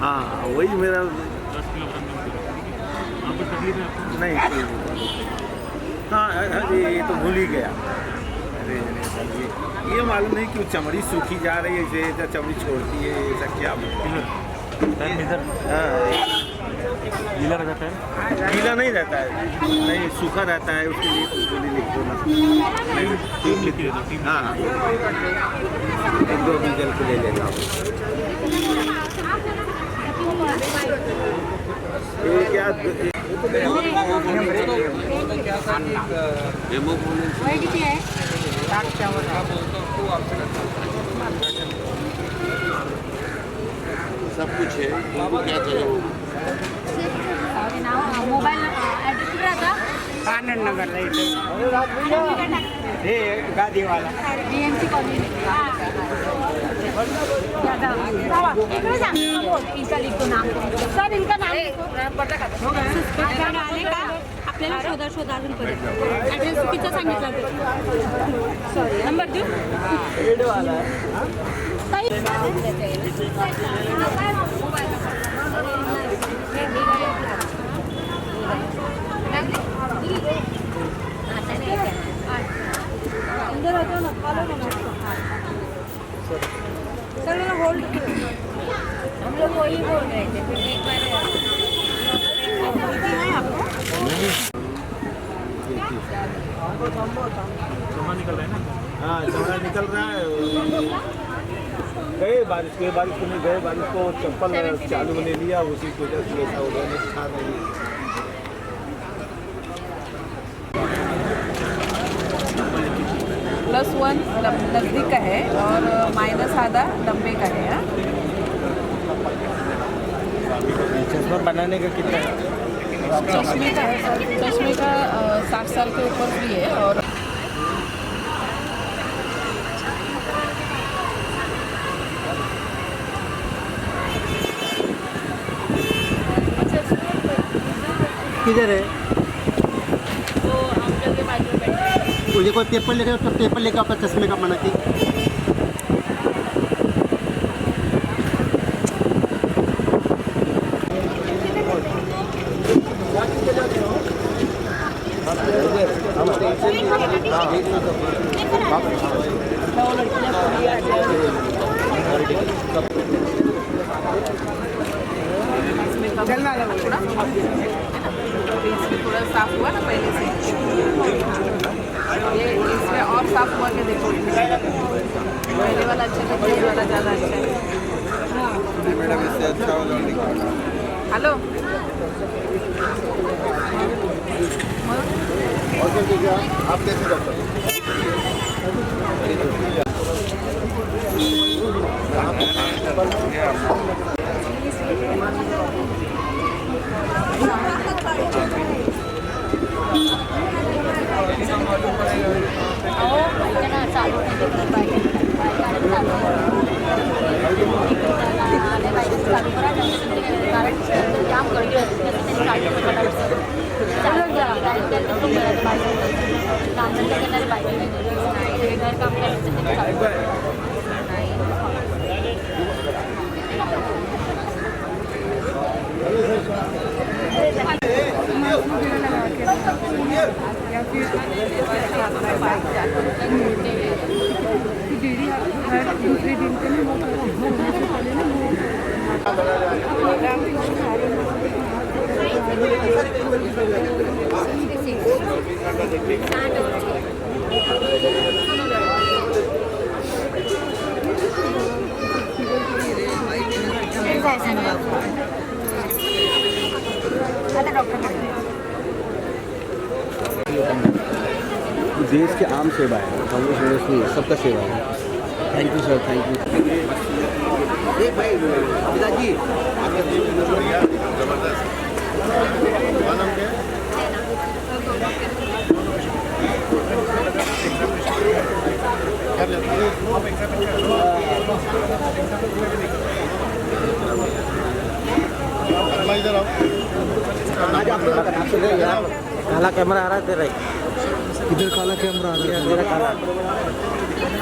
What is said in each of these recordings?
हाँ वही मेरा 10 किलोग्राम वहाँ पर तकलीफ है आपको? नहीं। हाँ अरे ये तो भूल ही गया। अरे ये मालूम नहीं कि चमड़ी सूखी जा रही है, ऐसे चमड़ी छोड़ती है, ऐसा क्या टाइम इधर हाँ गीला रहता है? गीला नहीं रहता है, नहीं सूखा रहता है, उसके लिए गोली लिख दो ना। नहीं टीम लिखी देता हूँ, टीम। हाँ 1-2 बीजल के ले लेता हूँ। ये क्या किती आहे? सब कुछ है, उनको क्या चाहिए? नाव मोबाईल ॲड्रेस कुठे राहता? आनंद नगरला इथे हे गादीवाला BMC कॉलनी। इकडे सांग इनका लिखतो नाम सर, इनका नाम आले का आपल्याला शोधा अजून पर्यंत ॲड्रेस चुकीचा सांगितला सॉरी नंबर देऊ अंदर होतो ना, फॉलो ना सर, होल्ड हम लोग वही बोल रहे थे, फिर एक बार जमा निकल रहा है ना? हाँ चमड़ा निकल रहा है। गए बारिश को नहीं गए, बारिश को चप्पल चालू ले लिया, उसी की वजह से ऐसा हो गया, नहीं खा नहीं। +1 नजदीक का है और -, आधा 90 का है। चश्मा बनाने का कितना है? चश्मे का है सर, चश्मे का 60 साल के ऊपर भी है। और किधर है? तो अंकल के बाजू में बैठे मुझे कोई पेपर लेके, उसका पेपर लेके आपका चश्मे का बना के। थोड़ा साफ हुआ ना पहले से, ये इसमें और साफ हुआ के देखो, पहले वाला अच्छा था, ये वाला ज़्यादा अच्छा है। मैडम इससे अच्छा वाला हेलो आप कैसे डॉक्टर? दूसरे दिन पे देश की आम सेवा है, सबका सेवा है। Thank you sir, thank you. भाई पिताजी जबरदस्त। काला कैमरा आ रहा है तेरा, इधर काला कैमरा आ रहा है, तेरा काला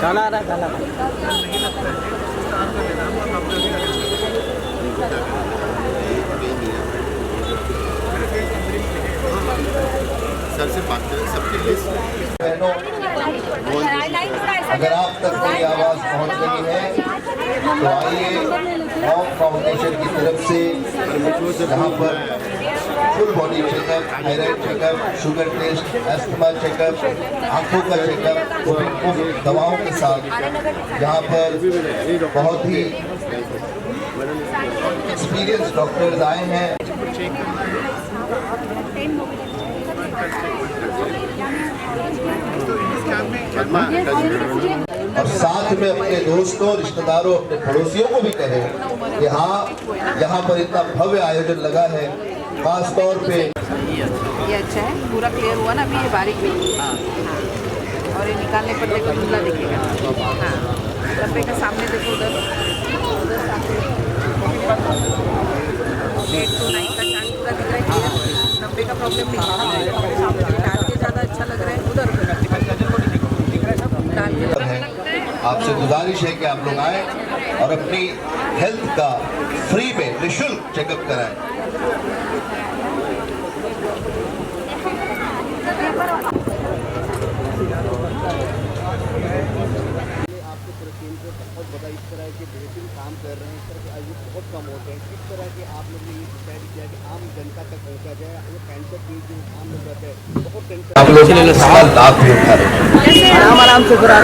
काला आ रहा है, काला। सर से बात करें सबके लिस्ट अगर आप तक मेरी आवाज़ पहुंच रही है तो आइए मॉम फाउंडेशन की तरफ से यहाँ पर full body checkup, thyroid checkup, sugar test, asthma checkup, आंखों का चेकअप दवाओं के साथ यहाँ पर बहुत ही एक्सपीरियंस डॉक्टर्स आए हैं। और साथ में अपने दोस्तों, रिश्तेदारों, अपने पड़ोसियों को भी कहें कि हाँ, यहाँ पर इतना भव्य आयोजन लगा है, खास तौर पे ये अच्छा है, पूरा क्लियर हुआ ना अभी ये बारीक भी। हाँ, और ये निकालने पर देखो धुंधला दिखेगा। हाँ, डब्बे का सामने देखो उधर सामने 8 to 9 का चार्ट पूरा दिख रहा है। डब्बे का प्रॉब्लम नहीं है, डाल के ज़्यादा अच्छा लग रहा है उधर डाल के। आपसे गुजारिश है कि आप लोग आए और अपनी हेल्थ का फ्री में निःशुल्क चेकअप कराएं। काम कर रहे हैं, इस तरह के आयोजन बहुत कम होते हैं। किस तरह के आप लोग ने ये डिसाइड किया कि आम जनता तक पहुंचा जाए? वो कैंसर के जो आम लोग रहते हैं बहुत टेंशन, आप लोग इसका लाभ भी उठा रहे हैं।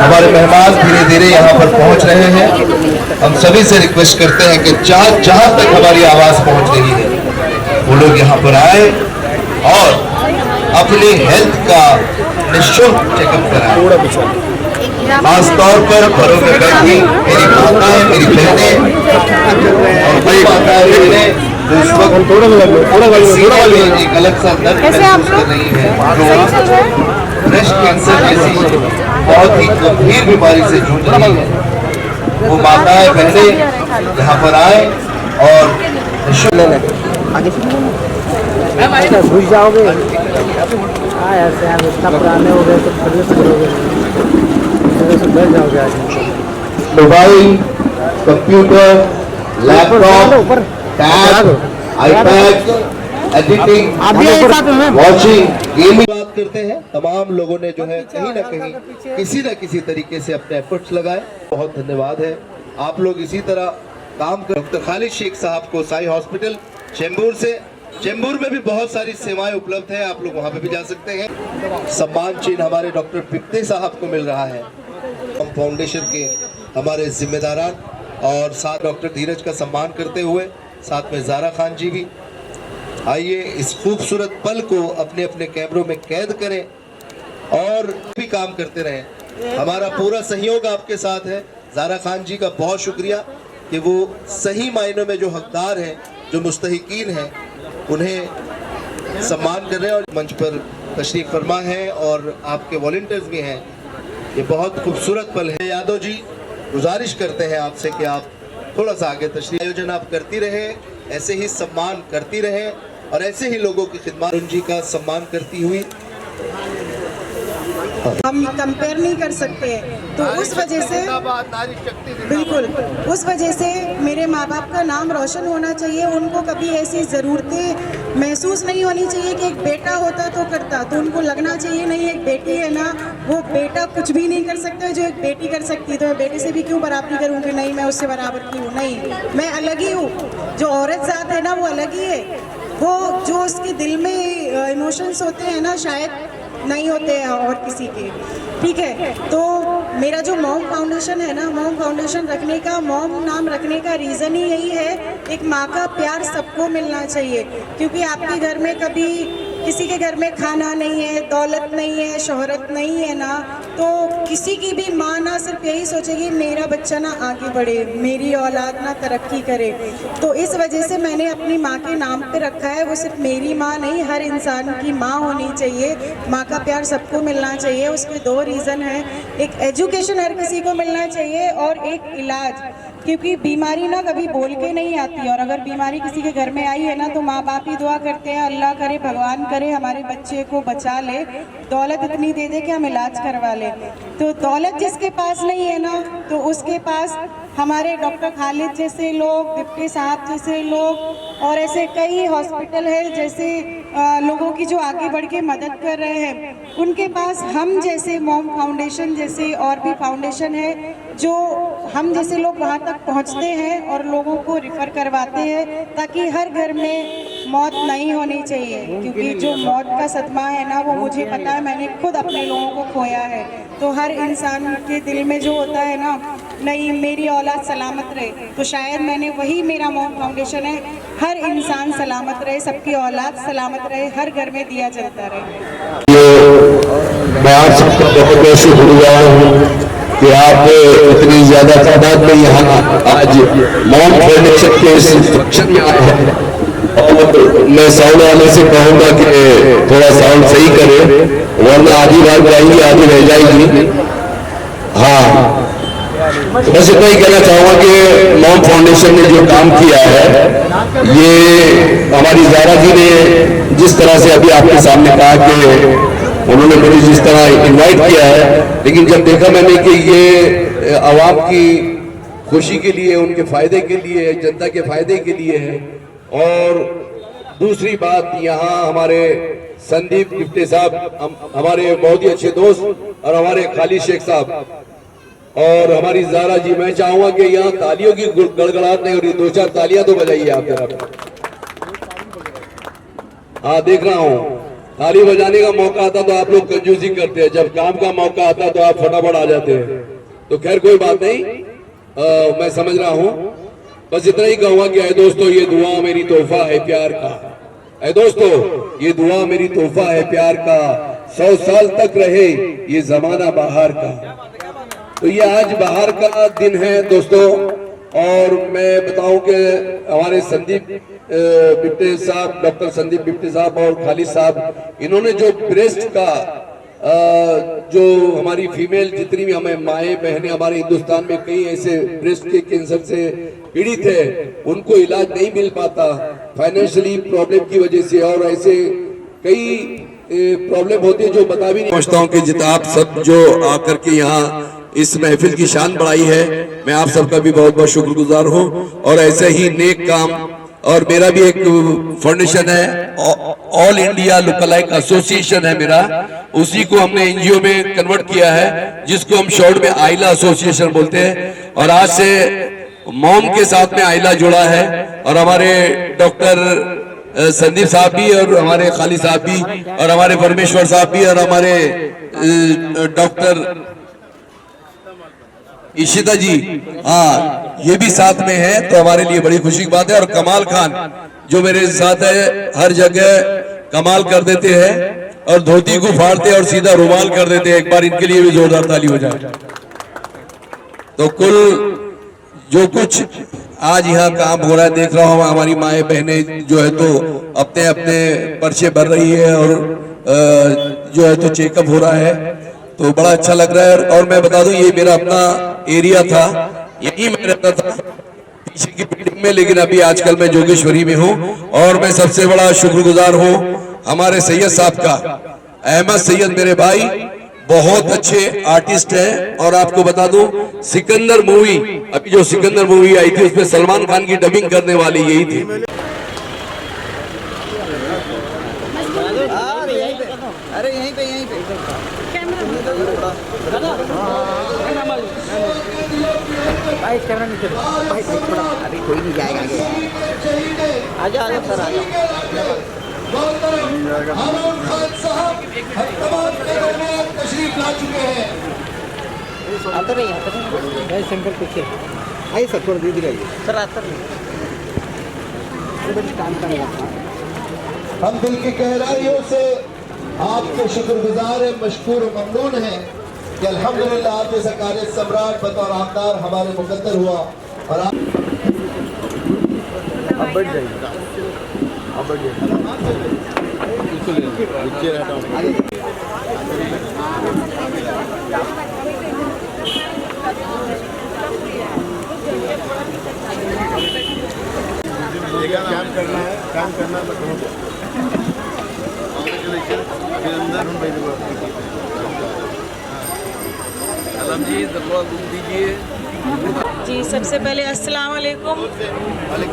हमारे मेहमान धीरे धीरे यहाँ पर पहुँच रहे हैं। हम सभी से रिक्वेस्ट करते हैं कि जहाँ तक हमारी आवाज़ पहुँच रही है वो लोग यहाँ पर आए और अपनी हेल्थ का निःशुल्क चेकअप कराएं। खास तौर पर घरों में बैठी मेरी माताएं, मेरी बहनें और बड़ी माताएं बहनें जो इस वक्त सीने में एक अलग सा दर्द महसूस कर रही है, जो ब्रेस्ट कैंसर जैसी बहुत ही गंभीर बीमारी से जूझ रही है, वो माताएं बहनें यहाँ पर आए और घुस जाओगे। हाँ ऐसे आप इतना पुराने हो गए तो सर्विस करोगे, बैठ जाओगे आज। Mobile, computer, laptop, tab, iPad, editing, watching, gaming बात करते हैं। तमाम लोगों ने जो है कहीं ना कहीं किसी न किसी तरीके से अपने एफर्ट्स लगाए। बहुत धन्यवाद है। आप लोग इसी तरह काम कर। डॉक्टर खालिद शेख साहब को साई हॉस्पिटल चेंबूर से, चेंबूर में भी बहुत सारी सेवाएं उपलब्ध है, आप लोग वहां पे भी जा सकते हैं। सम्मान चिन्ह हमारे डॉक्टर पिप्ते साहब को मिल रहा है। हम फाउंडेशन के हमारे जिम्मेदारान और साथ डॉक्टर धीरज का सम्मान करते हुए साथ में ज़ारा खान जी भी। आइए इस खूबसूरत पल को अपने अपने कैमरों में कैद करें और भी काम करते रहें। हमारा पूरा सहयोग आपके साथ है। ज़ारा खान जी का बहुत शुक्रिया कि वो सही मायनों में जो हकदार हैं, जो मुस्तहिकीन हैं, उन्हें सम्मान कर रहे हैं और मंच पर तशरीफ फरमा है और आपके वॉलंटियर्स भी हैं। ये बहुत खूबसूरत पल है। यादव जी गुजारिश करते हैं आपसे कि आप थोड़ा सा आगे तशरीफ आयोजन आप करती रहे, ऐसे ही सम्मान करती रहे और ऐसे ही लोगों की खिदमत उनकी का सम्मान करती हुई। हम कंपेयर नहीं कर सकते, तो उस वजह से बिल्कुल उस वजह से मेरे माँ बाप का नाम रोशन होना चाहिए। उनको कभी ऐसी ज़रूरतें महसूस नहीं होनी चाहिए कि एक बेटा होता तो करता, तो उनको लगना चाहिए नहीं एक बेटी है ना, वो बेटा कुछ भी नहीं कर सकता जो एक बेटी कर सकती है, तो मैं बेटे से भी क्यों बराबरी करूँ कि नहीं मैं उससे बराबर की हूँ। नहीं, मैं अलग ही हूँ। जो औरत ज़ात है ना वो अलग ही है। वो जो उसके दिल में इमोशंस होते हैं ना शायद नहीं होते हैं और किसी के, ठीक है। तो मेरा जो मॉम फाउंडेशन है ना, मॉम फाउंडेशन रखने का, मॉम नाम रखने का रीज़न ही यही है, एक माँ का प्यार सबको मिलना चाहिए। क्योंकि आपके घर में कभी किसी के घर में खाना नहीं है, दौलत नहीं है, शोहरत नहीं है ना, तो किसी की भी माँ ना सिर्फ यही सोचेगी मेरा बच्चा ना आगे बढ़े, मेरी औलाद ना तरक्की करे। तो इस वजह से मैंने अपनी माँ के नाम पे रखा है। वो सिर्फ मेरी माँ नहीं, हर इंसान की माँ होनी चाहिए। माँ का प्यार सबको मिलना चाहिए। उसके दो रीज़न हैं, एक एजुकेशन हर किसी को मिलना चाहिए और एक इलाज, क्योंकि बीमारी ना कभी बोल के नहीं आती। और अगर बीमारी किसी के घर में आई है ना तो माँ बाप ही दुआ करते हैं, अल्लाह करे, भगवान करे हमारे बच्चे को बचा ले, दौलत इतनी दे दे कि हम इलाज करवा ले। वाले। तो दौलत जिसके पास नहीं है ना, तो उसके पास हमारे डॉक्टर खालिद जैसे लोग, डिप्टी साहब जैसे लोग और ऐसे कई हॉस्पिटल है जैसे लोगों की जो आगे बढ़ के मदद कर रहे हैं, उनके पास हम जैसे मॉम फाउंडेशन जैसे और भी फाउंडेशन है जो हम जैसे लोग वहाँ तक पहुँचते हैं और लोगों को रिफ़र करवाते हैं ताकि हर घर में मौत नहीं होनी चाहिए। क्योंकि जो मौत का सदमा है ना, वो मुझे पता है, मैंने खुद अपने लोगों को खोया है। तो हर इंसान के दिल में जो होता है ना, नहीं मेरी औलाद सलामत रहे, तो शायद मैंने वही मेरा मॉम फाउंडेशन है, हर इंसान सलामत रहे, सबकी औलाद सलामत रहे, हर घर में दिया जलता रहे। मैं आप सबका बहुत बहुत शुक्रगुजार हूँ कि आप इतनी ज्यादा तादाद में यहाँ आज मॉम फाउंडेशन के इस फंक्शन में आए हैं। और मैं साउंड वाले से कहूँगा कि थोड़ा साउंड सही करे, वरना आधी बात जाएंगी आधी रह जाएगी। हाँ, बस इतना ही कहना चाहूँगा कि मॉम फाउंडेशन ने जो काम किया है, ये हमारी ज़ारा जी ने जिस तरह से अभी आपके सामने कहा कि उन्होंने मुझे जिस तरह इनवाइट किया है, लेकिन जब देखा मैंने कि ये आवाम की खुशी के लिए, उनके फायदे के लिए, जनता के फायदे के लिए है। और दूसरी बात, यहाँ हमारे संदीप डिप्टी साहब, हमारे बहुत ही अच्छे दोस्त, और हमारे खालिद शेख साहब और हमारी ज़ारा जी, मैं चाहूंगा कि यहाँ तालियों की गड़गड़ाहट नहीं हो रही, 2-4 तालियां तो बजाइए आप जरा। हाँ, देख रहा हूँ ताली बजाने का मौका आता तो आप लोग कंजूसी करते हैं, जब काम का मौका आता तो आप फटाफट आ जाते हैं। तो खैर कोई बात नहीं, मैं समझ रहा हूँ। बस इतना ही कहूंगा कि ऐ दोस्तों, ये दुआ मेरी तोहफा है प्यार का। ऐ दोस्तों, ये दुआ मेरी तोहफा है प्यार का, 100 साल तक रहे ये जमाना बाहर का। तो ये आज बाहर का दिन है दोस्तों। और मैं बताऊं कि हमारे संदीप बिप्टे साहब, डॉक्टर संदीप बिप्टे साहब और खालिद साहब, इन्होंने जो ब्रेस्ट का जो हमारी फीमेल जितनी भी हमें माएँ बहनें, हमारे हिंदुस्तान में कई ऐसे ब्रेस्ट के कैंसर से पीड़ित है, उनको इलाज नहीं मिल पाता फाइनेंशियली प्रॉब्लम की वजह से, और ऐसे कई प्रॉब्लम होती है जो बता भी नहीं पहुंचता हूँ कि जितना आप सब जो आकर के यहाँ इस महफिल की शान बढ़ाई है, मैं आप सबका भी बहुत बहुत शुक्रगुजार हूँ। और ऐसे ही नेक काम, और मेरा भी एक फाउंडेशन है, ऑल इंडिया लुकलाइक एसोसिएशन है मेरा, उसी को हमने एनजीओ में कन्वर्ट किया है, जिसको हम शॉर्ट में आइला एसोसिएशन बोलते हैं। और आज से मॉम के साथ में आइला जुड़ा है, और हमारे डॉक्टर संदीप साहब भी, और हमारे खालिद साहब भी, और हमारे परमेश्वर साहब भी, और हमारे डॉक्टर इशिता जी, हाँ, ये भी साथ में है, तो हमारे लिए बड़ी खुशी की बात है। और कमाल खान जो मेरे साथ है, हर जगह कमाल कर देते हैं, और धोती को फाड़ते और सीधा रुमाल कर देते हैं। एक बार इनके लिए भी जोरदार ताली हो जाए। तो कुल जो कुछ आज यहाँ काम हो रहा है, देख रहा हूँ हमारी माएँ बहनें जो है तो अपने अपने पर्चे भर रही है, और जो है तो चेकअप हो रहा है, तो बड़ा अच्छा लग रहा है। और मैं बता दूं, ये मेरा अपना एरिया था, यहीं मैं रहता था पीछे की बिल्डिंग में, लेकिन अभी आजकल मैं जोगेश्वरी में हूँ। और मैं सबसे बड़ा शुक्रगुजार हूँ हमारे सैयद साहब का, अहमद सैयद मेरे भाई, बहुत अच्छे आर्टिस्ट हैं। और आपको बता दूं, सिकंदर मूवी, अभी जो सिकंदर मूवी आई थी, उसमें सलमान खान की डबिंग करने वाली यही थी। अरे यहीं पे भाई कैमरा नीचे भाई, थोड़ा अभी कोई नहीं जाएगा आगे। आजा सर, आजा। तशरीफ ला चुके हैं। आते नहीं शंकर पीछे आइए सर, थोड़ा दीदी आइए सर, आता नहीं। हम दिल की गहराइयों से आपके शुक्रगुजार हैं, मशकूर और ममनून हैं कि अल्हम्दुलिल्लाह आप जैसा कार्य सम्राट बतौर आमदार हमारे मुकद्दर हुआ। और आप अब बढ़ जाइए, अब बढ़ जाइए, नीचे रहता हूँ। काम करना है, काम करना है। मैडम जी थोड़ा रूम दीजिए। जी सबसे पहले अस्सलाम वालेकुम।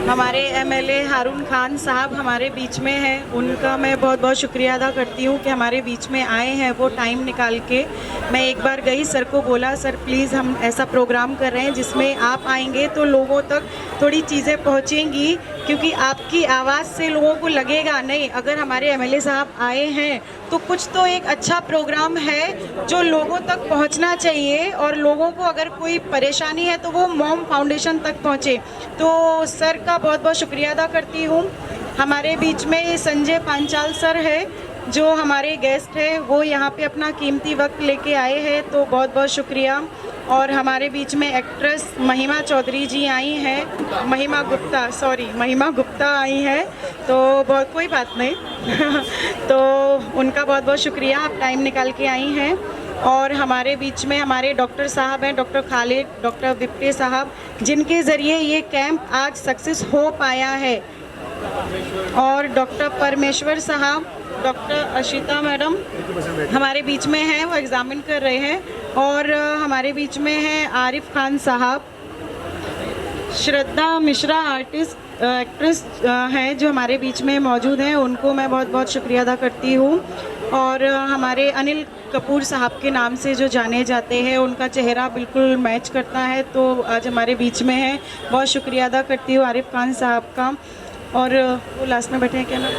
हमारे एमएलए हारून खान साहब हमारे बीच में हैं, उनका मैं बहुत बहुत शुक्रिया अदा करती हूँ कि हमारे बीच में आए हैं वो टाइम निकाल के। मैं एक बार गई सर को बोला, सर प्लीज़ हम ऐसा प्रोग्राम कर रहे हैं जिसमें आप आएंगे तो लोगों तक थोड़ी चीज़ें पहुँचेंगी, क्योंकि आपकी आवाज़ से लोगों को लगेगा नहीं अगर हमारे एमएलए साहब आए हैं तो कुछ तो एक अच्छा प्रोग्राम है जो लोगों तक पहुंचना चाहिए, और लोगों को अगर कोई परेशानी है तो वो मॉम फाउंडेशन तक पहुंचे। तो सर का बहुत बहुत शुक्रिया अदा करती हूँ। हमारे बीच में संजय पांचाल सर है जो हमारे गेस्ट है, वो यहाँ पे अपना कीमती वक्त लेके आए हैं, तो बहुत बहुत शुक्रिया। और हमारे बीच में एक्ट्रेस महिमा चौधरी जी आई हैं, महिमा गुप्ता आई हैं, तो बहुत कोई बात नहीं तो उनका बहुत बहुत शुक्रिया, आप टाइम निकाल के आई हैं। और हमारे बीच में हमारे डॉक्टर साहब हैं, डॉक्टर खालिद, डॉक्टर विप्टे साहब, जिनके ज़रिए ये कैंप आज सक्सेस हो पाया है। और डॉक्टर परमेश्वर साहब, डॉक्टर अशिता मैडम हमारे बीच में हैं, वो एग्ज़ामिन कर रहे हैं। और हमारे बीच में हैं आरिफ खान साहब, श्रद्धा मिश्रा आर्टिस्ट एक्ट्रेस हैं जो हमारे बीच में मौजूद हैं, उनको मैं बहुत बहुत शुक्रिया अदा करती हूँ। और हमारे अनिल कपूर साहब के नाम से जो जाने जाते हैं, उनका चेहरा बिल्कुल मैच करता है, तो आज हमारे बीच में है, बहुत शुक्रिया अदा करती हूँ आरिफ खान साहब का। और वो लास्ट में बैठे हैं, क्या नाम,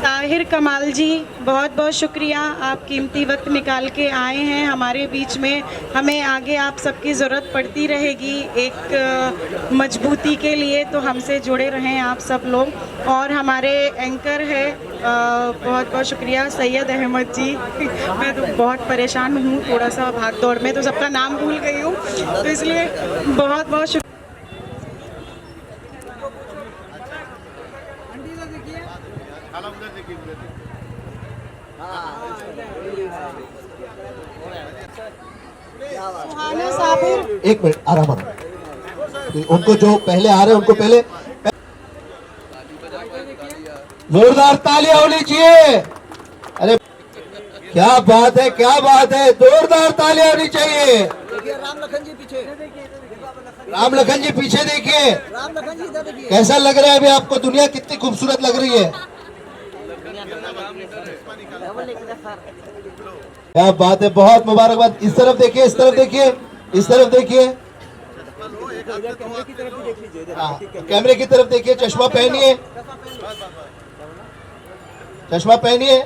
ताहिर कमाल जी, बहुत बहुत शुक्रिया, आप कीमती वक्त निकाल के आए हैं हमारे बीच में। हमें आगे आप सबकी ज़रूरत पड़ती रहेगी एक मजबूती के लिए, तो हमसे जुड़े रहें आप सब लोग। और हमारे एंकर है बहुत बहुत शुक्रिया सैयद अहमद जी मैं तो बहुत परेशान हूँ थोड़ा सा भाग दौड़ में, तो सबका नाम भूल गई हूँ, तो इसलिए बहुत बहुत शुक्रिया। सुहाना साबिर, एक मिनट आराम आराम, उनको जो पहले आ रहे हैं उनको पहले जोरदार तालियां होनी चाहिए। अरे क्या बात है, क्या बात है, जोरदार तालियां होनी चाहिए। राम लखन जी पीछे देखिए, कैसा लग रहा है अभी आपको, दुनिया कितनी खूबसूरत लग रही है, क्या बात है, बहुत मुबारकबाद। इस तरफ देखिए, इस तरफ देखिए, इस तरफ देखिए, कैमरे की तरफ देखिए, चश्मा पहनिए, चश्मा पहनिए,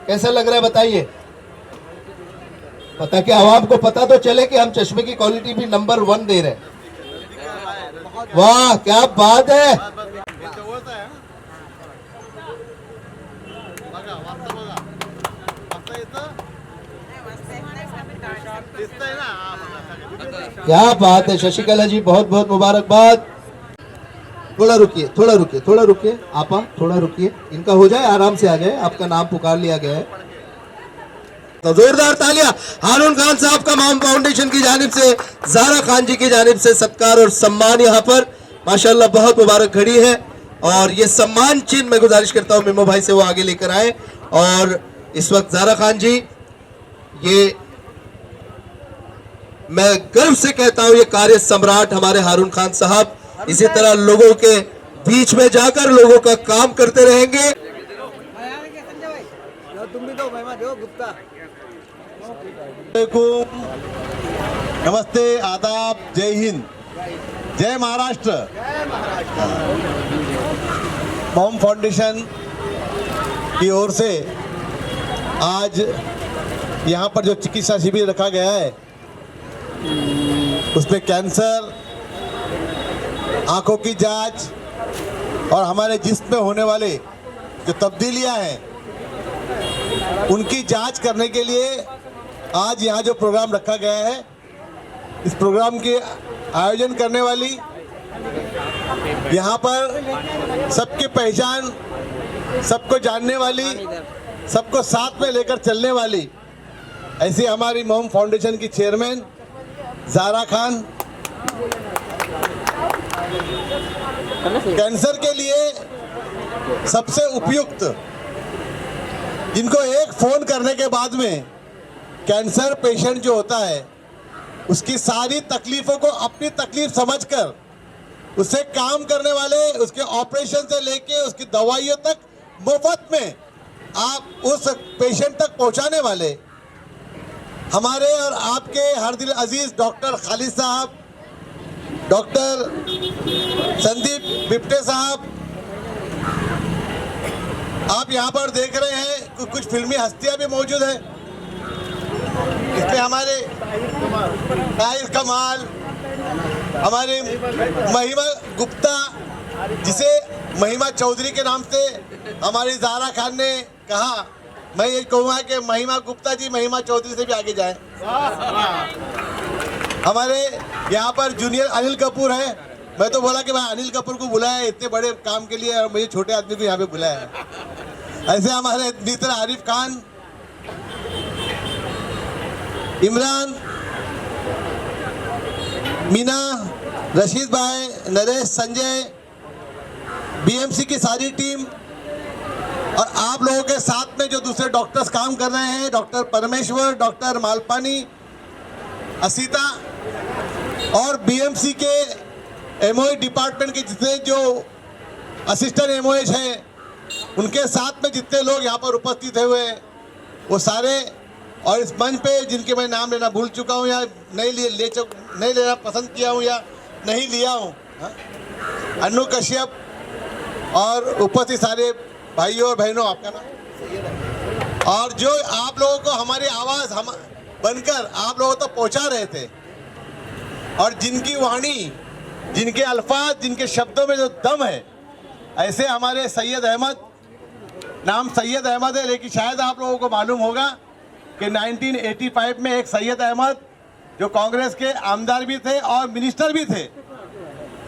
कैसा लग रहा है बताइए, पता कि आवाम को पता तो चले कि हम चश्मे की क्वालिटी भी नंबर 1 दे रहे हैं। वाह क्या बात है, क्या बात है शशिकला जी, बहुत बहुत मुबारकबाद। थोड़ा रुकिए, थोड़ा रुकिए, थोड़ा रुकिए, आपा थोड़ा रुकिए, इनका हो जाए, आराम से आ जाए, आपका नाम पुकार लिया गया है। तो जोरदार तालियां हारून खान साहब का मॉम फाउंडेशन की जानिब से, ज़ारा खान जी की जानिब से सत्कार और सम्मान यहाँ पर माशाल्लाह बहुत मुबारक घड़ी है। और ये सम्मान चिन्ह मैं गुजारिश करता हूँ मिमो भाई से वो आगे लेकर आए। और इस वक्त ज़ारा खान जी, ये मैं गर्व से कहता हूँ, ये कार्य सम्राट हमारे हारून खान साहब इसी तरह लोगों के बीच में जाकर लोगों का काम करते रहेंगे। नमस्ते, आदाब, जय हिंद, जय महाराष्ट्र। मॉम फाउंडेशन की ओर से आज यहाँ पर जो चिकित्सा शिविर रखा गया है उसमें कैंसर, आंखों की जांच और हमारे जिस्म में होने वाले जो तब्दीलियां हैं उनकी जांच करने के लिए आज यहाँ जो प्रोग्राम रखा गया है, इस प्रोग्राम के आयोजन करने वाली, यहाँ पर सबकी पहचान, सबको जानने वाली, सबको साथ में लेकर चलने वाली ऐसी हमारी मॉम फाउंडेशन की चेयरमैन ज़ारा खान, कैंसर के लिए सबसे उपयुक्त, जिनको एक फ़ोन करने के बाद में कैंसर पेशेंट जो होता है उसकी सारी तकलीफों को अपनी तकलीफ समझकर उससे काम करने वाले, उसके ऑपरेशन से लेके उसकी दवाइयों तक मुफ्त में आप उस पेशेंट तक पहुंचाने वाले हमारे और आपके हर दिल अजीज डॉक्टर खालिद साहब, डॉक्टर संदीप बिप्टे साहब, आप यहाँ पर देख रहे हैं कुछ फिल्मी हस्तियां भी मौजूद हैं। इसमें हमारे ताहिर कमाल, हमारे महिमा गुप्ता, जिसे महिमा चौधरी के नाम से हमारी ज़ारा खान ने कहा, मैं ये कहूँगा कि महिमा गुप्ता जी महिमा चौधरी से भी आगे जाएं। हमारे यहाँ पर जूनियर अनिल कपूर है। मैं तो बोला कि भाई अनिल कपूर को बुलाया इतने बड़े काम के लिए और मुझे छोटे आदमी को यहाँ पे बुलाया है। ऐसे हमारे मित्र आरिफ खान, इमरान, मीना, रशीद भाई, नरेश, संजय, बीएमसी की सारी टीम और आप लोगों के साथ में जो दूसरे डॉक्टर्स काम कर रहे हैं, डॉक्टर परमेश्वर, डॉक्टर मालपानी, असीता और बीएमसी के एमओए डिपार्टमेंट के जितने जो असिस्टेंट एमओएच हैं, उनके साथ में जितने लोग यहाँ पर उपस्थित हुए वो सारे, और इस मंच पे जिनके मैं नाम लेना भूल चुका हूँ या नहीं लेना पसंद किया हूँ या नहीं लिया हूँ, अनु कश्यप और उपस्थित सारे भाइयों और बहनों, आपका नाम, और जो आप लोगों को हमारी आवाज़ हम बनकर आप लोगों तक पहुंचा रहे थे और जिनकी वाणी, जिनके अल्फाज, जिनके शब्दों में जो दम है, ऐसे हमारे सैयद अहमद, नाम सैयद अहमद है लेकिन शायद आप लोगों को मालूम होगा कि 1985 में एक सैयद अहमद जो कांग्रेस के आमदार भी थे और मिनिस्टर भी थे,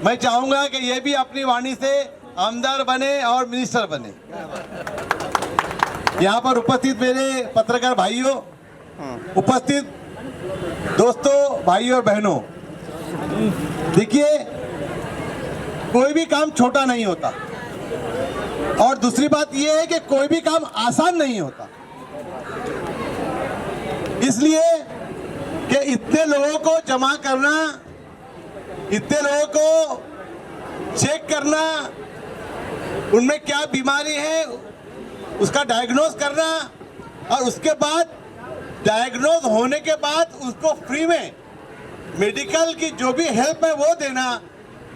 मैं चाहूँगा कि ये भी अपनी वाणी से आमदार बने और मिनिस्टर बने। यहाँ पर उपस्थित मेरे पत्रकार भाइयों, उपस्थित दोस्तों, भाइयों और बहनों, देखिए कोई भी काम छोटा नहीं होता और दूसरी बात यह है कि कोई भी काम आसान नहीं होता। इसलिए कि इतने लोगों को जमा करना, इतने लोगों को चेक करना, उनमें क्या बीमारी है उसका डायग्नोज करना और उसके बाद डायग्नोज होने के बाद उसको फ्री में मेडिकल की जो भी हेल्प है वो देना,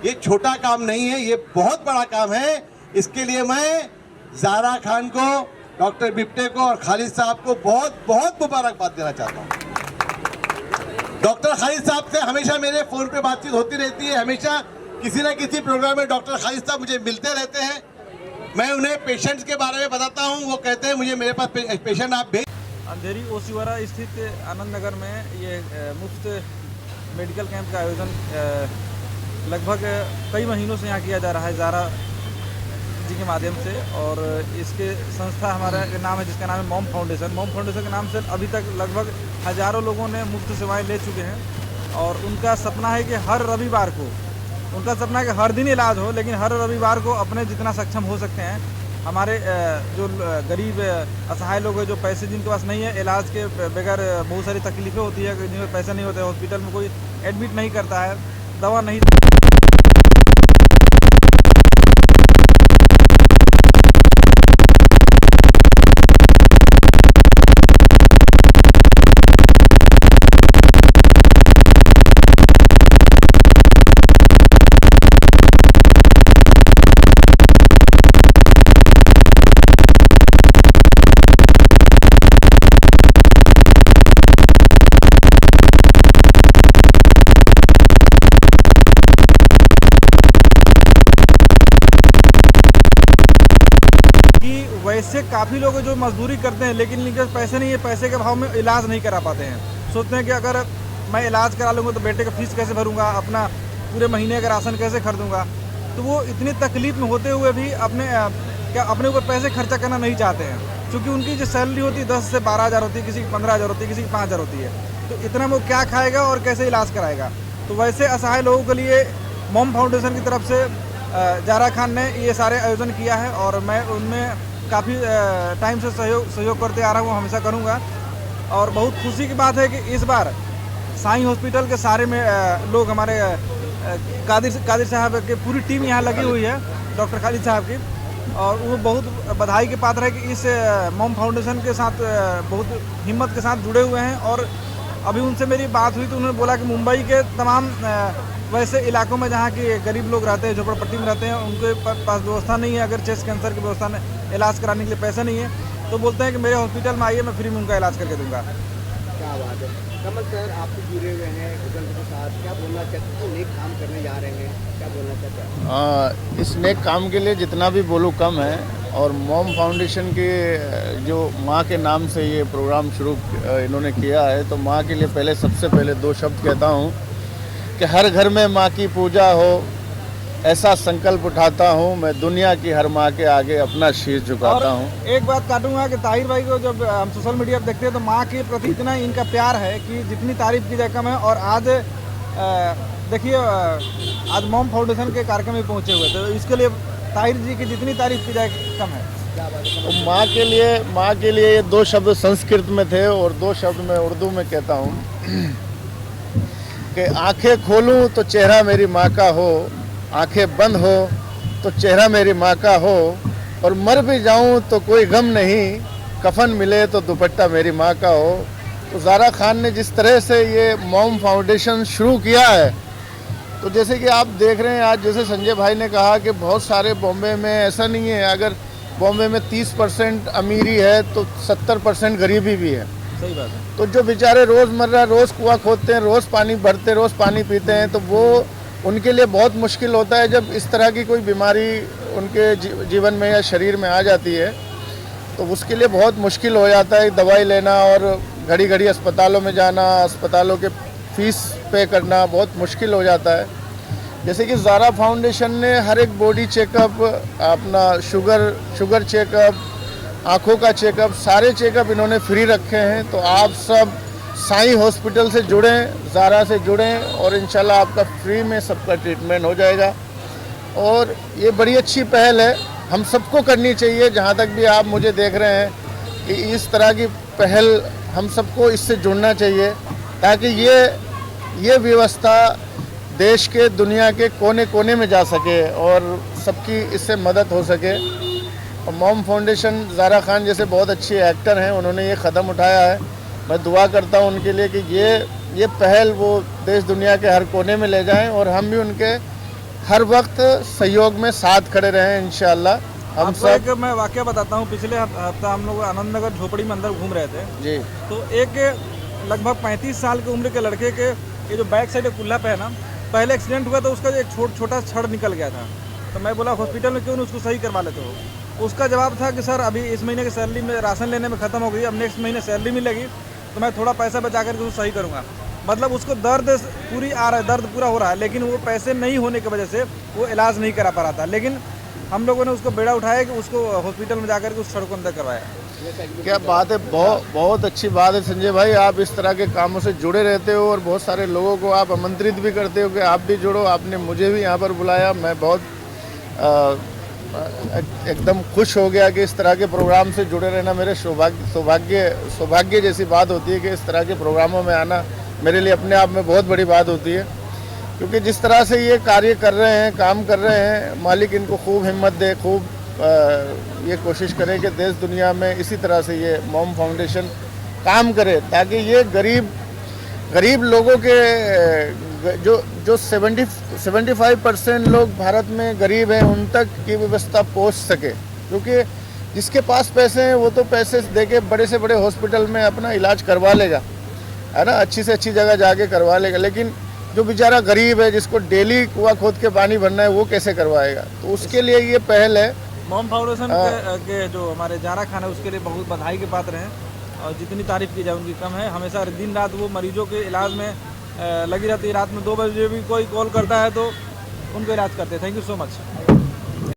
ये छोटा काम नहीं है, ये बहुत बड़ा काम है। इसके लिए मैं ज़ारा खान को, डॉक्टर बिप्टे को और खालिद साहब को बहुत बहुत मुबारकबाद देना चाहता हूँ। डॉक्टर खालिद साहब से हमेशा मेरे फ़ोन पे बातचीत होती रहती है, हमेशा किसी न किसी प्रोग्राम में डॉक्टर खालिद साहब मुझे मिलते रहते हैं। मैं उन्हें पेशेंट्स के बारे में बताता हूँ, वो कहते हैं मुझे मेरे पास पेशेंट आप भेज। अंधेरी ओसिवारा स्थित आनंद नगर में ये मुफ्त मेडिकल कैंप का आयोजन लगभग कई महीनों से यहाँ किया जा रहा है ज़ारा जी के माध्यम से, और इसके संस्था हमारा नाम है जिसका नाम है मॉम फाउंडेशन। मॉम फाउंडेशन के नाम से अभी तक लगभग हज़ारों लोगों ने मुफ्त सेवाएं ले चुके हैं और उनका सपना है कि हर रविवार को, उनका सपना है कि हर दिन इलाज हो, लेकिन हर रविवार को अपने जितना सक्षम हो सकते हैं हमारे जो गरीब असहाय लोग हैं, जो पैसे जिनके पास नहीं है, इलाज के बगैर बहुत सारी तकलीफ़ें होती है, जिनमें पैसे नहीं होते, हॉस्पिटल में कोई एडमिट नहीं करता है, दवा नहीं वैसे काफ़ी लोग जो मजदूरी करते हैं लेकिन इनके पास पैसे नहीं है, पैसे के भाव में इलाज नहीं करा पाते हैं। सोचते हैं कि अगर मैं इलाज करा लूँगा तो बेटे का फीस कैसे भरूंगा, अपना पूरे महीने का राशन कैसे खरीदूंगा, तो वो इतनी तकलीफ में होते हुए भी अपने ऊपर पैसे खर्चा करना नहीं चाहते हैं, क्योंकि उनकी जो सैलरी होती है 10 से 12 हज़ार होती है, किसी की 15 हज़ार होती है, किसी की 5 हज़ार होती है, तो इतना वो क्या खाएगा और कैसे इलाज कराएगा। तो वैसे असहाय लोगों के लिए मॉम फाउंडेशन की तरफ से ज़ारा खान ने ये सारे आयोजन किया है और मैं उनमें काफ़ी टाइम से सहयोग करते आ रहा हूँ, हमेशा करूँगा। और बहुत खुशी की बात है कि इस बार साईं हॉस्पिटल के सारे में लोग हमारे कादिर साहब की पूरी टीम यहाँ लगी हुई है, डॉक्टर खालिद साहब की, और वो बहुत बधाई के पात्र है कि इस मॉम फाउंडेशन के साथ बहुत हिम्मत के साथ जुड़े हुए हैं। और अभी उनसे मेरी बात हुई तो उन्होंने बोला कि मुंबई के तमाम वैसे इलाकों में जहाँ की गरीब लोग रहते हैं, झोपड़पट्टी में रहते हैं, उनके पास व्यवस्था नहीं है, अगर चेस्ट कैंसर की व्यवस्था में इलाज कराने के लिए पैसा नहीं है, तो बोलते हैं कि मेरे हॉस्पिटल में आइए, मैं फ्री में उनका इलाज करके दूंगा। क्या बात है। कमल सर, आप भी जुड़े हुए हैं गूगल के साथ, क्या बोलना चाहते हैं? नेक काम करने जा रहे हैं, क्या बोलना चाहते हैं? इस नेक काम के लिए जितना भी बोलूँ कम है। और मॉम फाउंडेशन के जो माँ के नाम से ये प्रोग्राम शुरू इन्होंने किया है, तो माँ के लिए पहले सबसे पहले 2 शब्द कहता हूँ कि हर घर में माँ की पूजा हो, ऐसा संकल्प उठाता हूँ मैं, दुनिया की हर माँ के आगे अपना शीश झुकाता हूँ। एक बात काटूंगा कि ताहिर भाई को जब हम सोशल मीडिया पर देखते हैं तो माँ के प्रति इतना इनका प्यार है कि जितनी तारीफ की जाए कम है। और आज देखिए आज मॉम फाउंडेशन के कार्यक्रम में पहुँचे हुए, तो इसके लिए ताहिर जी की जितनी तारीफ की जाए कम है। तो माँ के लिए ये 2 शब्द संस्कृत में थे और 2 शब्द मैं उर्दू में कहता हूँ कि आंखें खोलूँ तो चेहरा मेरी माँ का हो, आंखें बंद हो तो चेहरा मेरी माँ का हो, और मर भी जाऊँ तो कोई गम नहीं, कफन मिले तो दुपट्टा मेरी माँ का हो। तो ज़ारा खान ने जिस तरह से ये मॉम फाउंडेशन शुरू किया है, तो जैसे कि आप देख रहे हैं आज, जैसे संजय भाई ने कहा कि बहुत सारे बॉम्बे में ऐसा नहीं है, अगर बॉम्बे में 30% अमीरी है तो 70% गरीबी भी है। सही बात है। तो जो बेचारे रोज़मर्रा रोज़ कुआं खोदते हैं, रोज़ पानी भरते, रोज़ पानी पीते हैं, तो वो उनके लिए बहुत मुश्किल होता है जब इस तरह की कोई बीमारी उनके जीवन में या शरीर में आ जाती है, तो उसके लिए बहुत मुश्किल हो जाता है दवाई लेना और घड़ी घड़ी अस्पतालों में जाना, अस्पतालों के फीस पे करना बहुत मुश्किल हो जाता है। जैसे कि ज़ारा फाउंडेशन ने हर एक बॉडी चेकअप, अपना शुगर चेकअप, आँखों का चेकअप, सारे चेकअप इन्होंने फ्री रखे हैं। तो आप सब साईं हॉस्पिटल से जुड़ें, ज़ारा से जुड़ें, और इंशाल्लाह आपका फ्री में सबका ट्रीटमेंट हो जाएगा। और ये बड़ी अच्छी पहल है, हम सबको करनी चाहिए। जहाँ तक भी आप मुझे देख रहे हैं कि इस तरह की पहल हम सबको इससे जुड़ना चाहिए, ताकि ये व्यवस्था देश के, दुनिया के कोने कोने में जा सके और सबकी इससे मदद हो सके। और मॉम फाउंडेशन, ज़ारा खान जैसे बहुत अच्छे एक्टर हैं, उन्होंने ये कदम उठाया है। मैं दुआ करता हूँ उनके लिए कि ये पहल वो देश दुनिया के हर कोने में ले जाएं और हम भी उनके हर वक्त सहयोग में साथ खड़े रहें इंशाअल्लाह। हम सब एक मैं वाकया बताता हूँ, पिछले हफ्ता हम लोग आनंद नगर झोपड़ी में अंदर घूम रहे थे जी, तो एक लगभग 35 साल की उम्र के लड़के के ये जो बैक साइड कुल्ला पे है ना, पहले एक्सीडेंट हुआ तो उसका एक छोटा छड़ निकल गया था। तो मैं बोला हॉस्पिटल में क्यों नहीं उसको सही करवा लेते हो? उसका जवाब था कि सर अभी इस महीने की सैलरी में राशन लेने में ख़त्म हो गई, अब नेक्स्ट महीने सैलरी मिलेगी तो मैं थोड़ा पैसा बचा करके उसको सही करूँगा। मतलब उसको दर्द पूरी आ रहा है, दर्द पूरा हो रहा है, लेकिन वो पैसे नहीं होने की वजह से वो इलाज नहीं करा पा रहा था। लेकिन हम लोगों ने उसको बेड़ा उठाया कि उसको हॉस्पिटल में जाकर के उस छड़ को अंदर करवाया। क्या बात है, बहुत अच्छी बात है संजय भाई, आप इस तरह के कामों से जुड़े रहते हो और बहुत सारे लोगों को आप आमंत्रित भी करते हो कि आप भी जुड़ो। आपने मुझे भी यहाँ पर बुलाया, मैं बहुत एकदम खुश हो गया कि इस तरह के प्रोग्राम से जुड़े रहना मेरे सौभाग्य जैसी बात होती है कि इस तरह के प्रोग्रामों में आना मेरे लिए अपने आप में बहुत बड़ी बात होती है। क्योंकि जिस तरह से ये कार्य कर रहे हैं, काम कर रहे हैं, मालिक इनको खूब हिम्मत दे, खूब ये कोशिश करे कि देश दुनिया में इसी तरह से ये मॉम फाउंडेशन काम करे, ताकि ये गरीब लोगों के जो 75% लोग भारत में गरीब हैं उन तक की व्यवस्था पहुंच सके। क्योंकि जिसके पास पैसे हैं वो तो पैसे दे के बड़े से बड़े हॉस्पिटल में अपना इलाज करवा लेगा, है ना, अच्छी से अच्छी जगह जाके करवा लेगा। लेकिन जो बेचारा गरीब है, जिसको डेली कुआं खोद के पानी भरना है, वो कैसे करवाएगा? तो उसके लिए ये पहल है। मॉम फाउंडेशन के जो हमारे ज़ारा खान है उसके लिए बहुत बधाई के पात्र हैं और जितनी तारीफ़ की जाए उनकी कम है। हमेशा दिन रात वो मरीजों के इलाज में लगी रहती है। रात में 2 बजे भी कोई कॉल करता है तो उनको इलाज करते हैं। Thank you so much.